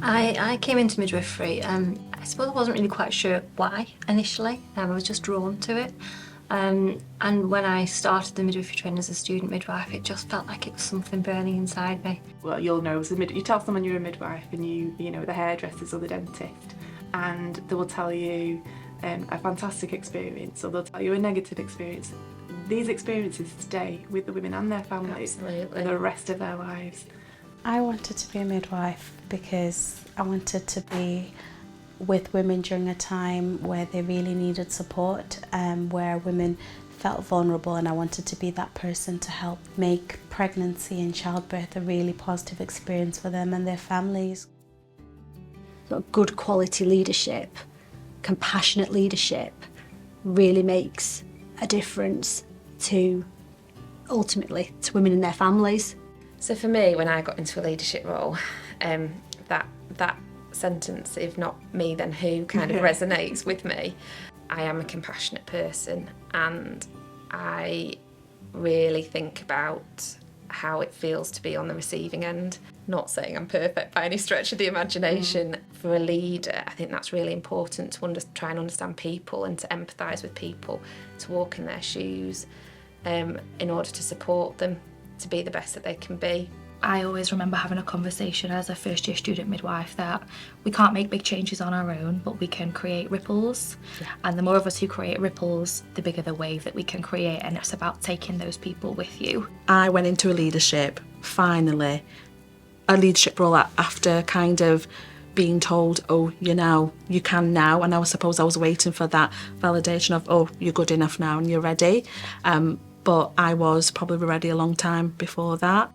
I came into midwifery, I suppose I wasn't really quite sure why initially. I was just drawn to it. And when I started the midwifery training as a student midwife, it just felt like it was something burning inside me. Well, you'll know as a you tell someone you're a midwife and you know the hairdressers or the dentist, and they will tell you a fantastic experience or they'll tell you a negative experience. These experiences stay with the women and their families for the rest of their lives. I wanted to be a midwife because I wanted to be with women during a time where they really needed support, where women felt vulnerable, and I wanted to be that person to help make pregnancy and childbirth a really positive experience for them and their families. Sort of good quality leadership, compassionate leadership really makes a difference to, ultimately, to women and their families. So for me, when I got into a leadership role, that sentence, if not me then who, kind of resonates with me. I am a compassionate person and I really think about how it feels to be on the receiving end. Not saying I'm perfect by any stretch of the imagination. For a leader, I think that's really important to try and understand people and to empathise with people, to walk in their shoes in order to support them to be the best that they can be. I always remember having a conversation as a first year student midwife that we can't make big changes on our own, but we can create ripples. Yeah. And the more of us who create ripples, the bigger the wave that we can create, and it's about taking those people with you. I went into a leadership, finally, a leadership role after kind of being told, oh, you can now, and I suppose I was waiting for that validation of, oh, you're good enough now and you're ready. But I was probably ready a long time before that.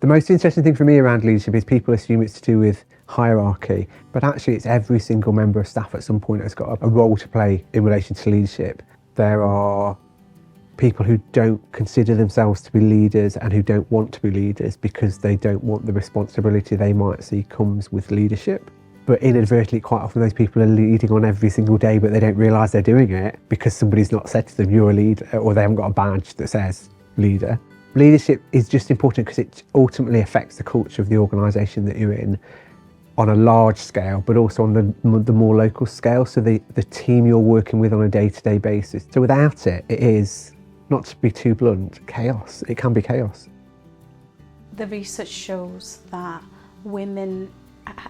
The most interesting thing for me around leadership is people assume it's to do with hierarchy, but actually it's every single member of staff at some point has got a role to play in relation to leadership. There are people who don't consider themselves to be leaders and who don't want to be leaders because they don't want the responsibility they might see comes with leadership. But inadvertently, quite often those people are leading on every single day, but they don't realise they're doing it because somebody's not said to them, you're a leader, or they haven't got a badge that says leader. Leadership is just important because it ultimately affects the culture of the organisation that you're in on a large scale, but also on the more local scale, so the team you're working with on a day-to-day basis. So without it, it is, not to be too blunt, chaos. It can be chaos. The research shows that women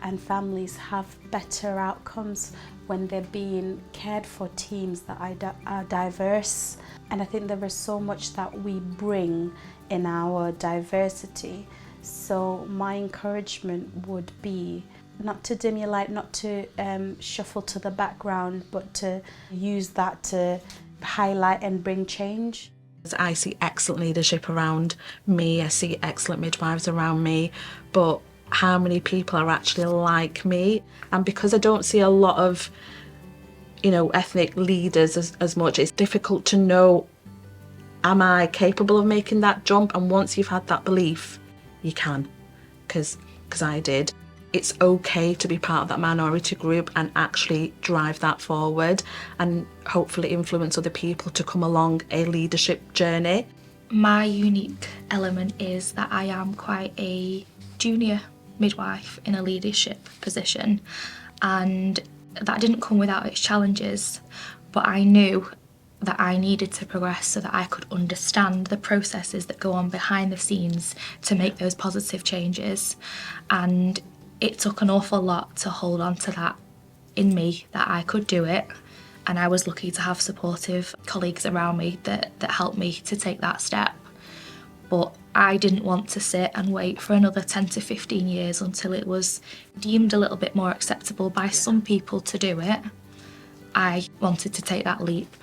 and families have better outcomes when they're being cared for teams that are diverse. And I think there is so much that we bring in our diversity. So my encouragement would be not to dim your light, not to shuffle to the background, but to use that to highlight and bring change. I see excellent leadership around me, I see excellent midwives around me, but how many people are actually like me? And because I don't see a lot of ethnic leaders as much, it's difficult to know, am I capable of making that jump? And once you've had that belief, you can, because I did. It's okay to be part of that minority group and actually drive that forward and hopefully influence other people to come along a leadership journey. My unique element is that I am quite a junior midwife in a leadership position, and that didn't come without its challenges, but I knew that I needed to progress so that I could understand the processes that go on behind the scenes to make those positive changes. And it took an awful lot to hold on to that in me, that I could do it. And I was lucky to have supportive colleagues around me that helped me to take that step. But I didn't want to sit and wait for another 10 to 15 years until it was deemed a little bit more acceptable by some people to do it. I wanted to take that leap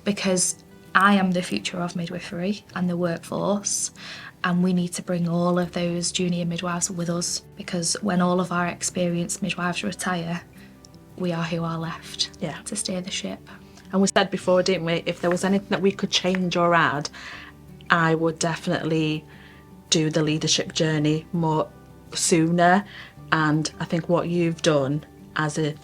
because I am the future of midwifery and the workforce, and we need to bring all of those junior midwives with us, because when all of our experienced midwives retire, we are who are left to steer the ship. And we said before, didn't we, if there was anything that we could change or add, I would definitely do the leadership journey more sooner. And I think what you've done as a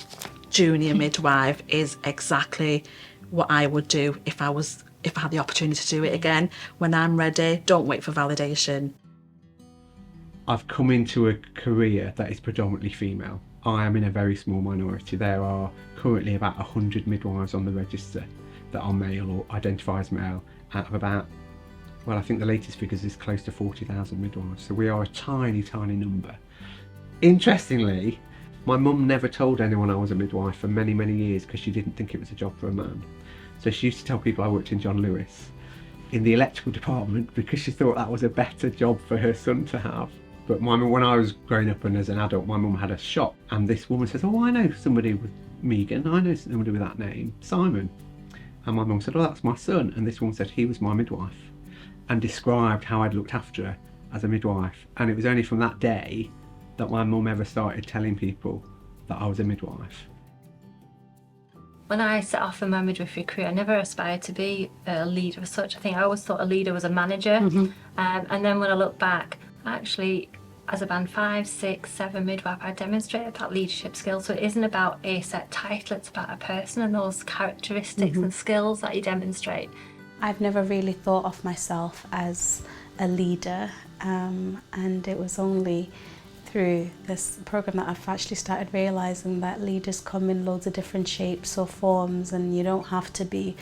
junior midwife is exactly what I would do if I had the opportunity to do it again. When I'm ready, don't wait for validation. I've come into a career that is predominantly female. I am in a very small minority. There are currently about 100 midwives on the register that are male or identify as male, out of about, well, I think the latest figures is close to 40,000 midwives. So we are a tiny, tiny number. Interestingly, my mum never told anyone I was a midwife for many, many years because she didn't think it was a job for a man. So she used to tell people I worked in John Lewis in the electrical department because she thought that was a better job for her son to have. But my mum, when I was growing up and as an adult, my mum had a shop, and this woman says, "Oh, I know somebody with Megan, I know somebody with that name, Simon." And my mum said, "Oh, that's my son." And this woman said he was my midwife and described how I'd looked after her as a midwife. And it was only from that day that my mum ever started telling people that I was a midwife. When I set off in my midwifery career, I never aspired to be a leader as such. I think I always thought a leader was a manager. And then when I look back, actually, as a band 5, 6, 7 midwife, I demonstrated that leadership skill. So it isn't about a set title, it's about a person and those characteristics and skills that you demonstrate. I've never really thought of myself as a leader, and it was only through this program that I've actually started realising that leaders come in loads of different shapes or forms, and you don't have to be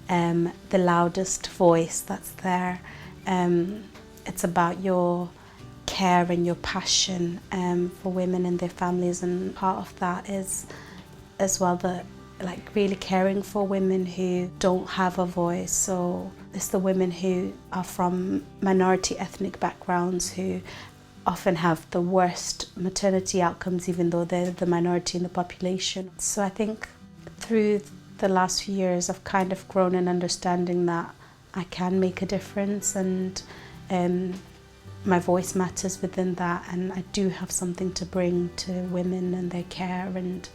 the loudest voice that's there. It's about your care and your passion for women and their families, and part of that is as well the really caring for women who don't have a voice. So it's the women who are from minority ethnic backgrounds who often have the worst maternity outcomes, even though they're the minority in the population. So I think through the last few years I've kind of grown in understanding that I can make a difference, and my voice matters within that, and I do have something to bring to women and their care and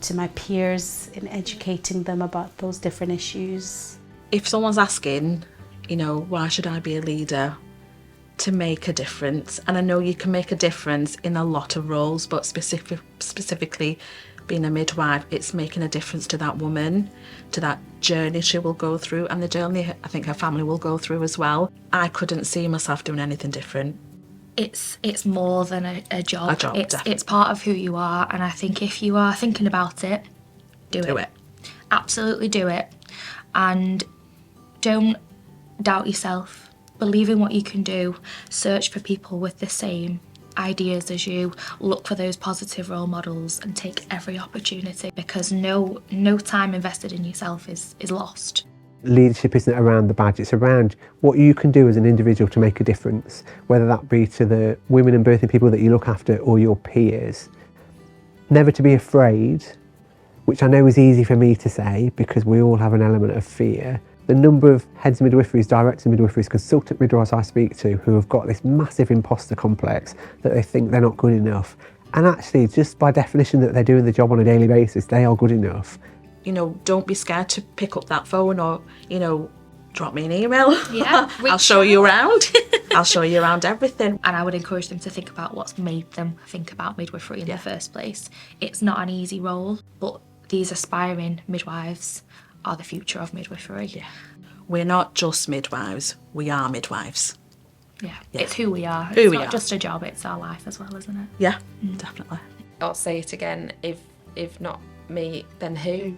to my peers in educating them about those different issues. If someone's asking, why should I be a leader? To make a difference. And I know you can make a difference in a lot of roles, but specifically being a midwife, it's making a difference to that woman, to that journey she will go through, and the journey I think her family will go through as well. I couldn't see myself doing anything different. It's more than a job. It's part of who you are, and I think if you are thinking about it, do it. Absolutely do it. And don't doubt yourself. Believe in what you can do. Search for people with the same ideas as you. Look for those positive role models and take every opportunity, because no time invested in yourself is lost. Leadership isn't around the badge, it's around what you can do as an individual to make a difference, whether that be to the women and birthing people that you look after or your peers. Never to be afraid, which I know is easy for me to say because we all have an element of fear. The number of heads of midwiferys, directors of midwiferys, consultant midwives I speak to who have got this massive imposter complex that they think they're not good enough. And actually, just by definition that they're doing the job on a daily basis, they are good enough. Don't be scared to pick up that phone or, drop me an email. Yeah, I'll show you around. I'll show you around everything. And I would encourage them to think about what's made them think about midwifery in the first place. It's not an easy role, but these aspiring midwives are the future of midwifery. Yeah. We're not just midwives, we are midwives. Yeah. It's who we are. It's not just a job, it's our life as well, isn't it? Yeah, definitely. I'll say it again, if not me, then who?